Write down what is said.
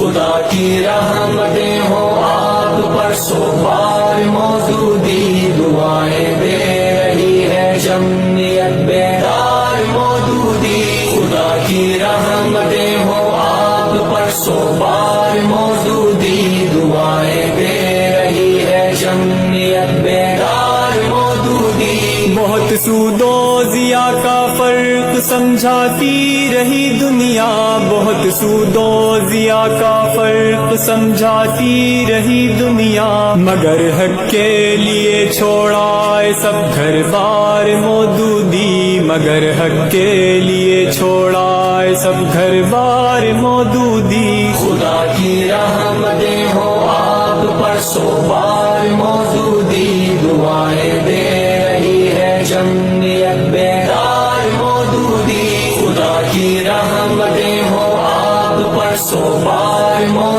خدا کی رحمتیں ہو آپ پر سو بار موجودی، دعائیں دے رہی ہے جمعیت بیدار مودودی، خدا کی رحمتیں ہو آپ پر سو بار موجودی، دعائیں دے رہی ہے جمعیت بیدار مودودی۔ بہت سود و ضیا کا فرق سمجھاتی رہی دنیا، بہت سود و ضیا کا فرق سمجھاتی رہی دنیا، مگر حق کے لیے چھوڑا سب گھر بار مودودی، مگر حق کے لیے چھوڑا سب گھر بار مودودی۔ خدا کی رحمتیں ہو آپ پر سو بار موجودی، دعائیں دے رہی ہے جمعیت بیدار مودودی، خدا کی رحمتیں ہو آپ پر سو بار موجودی۔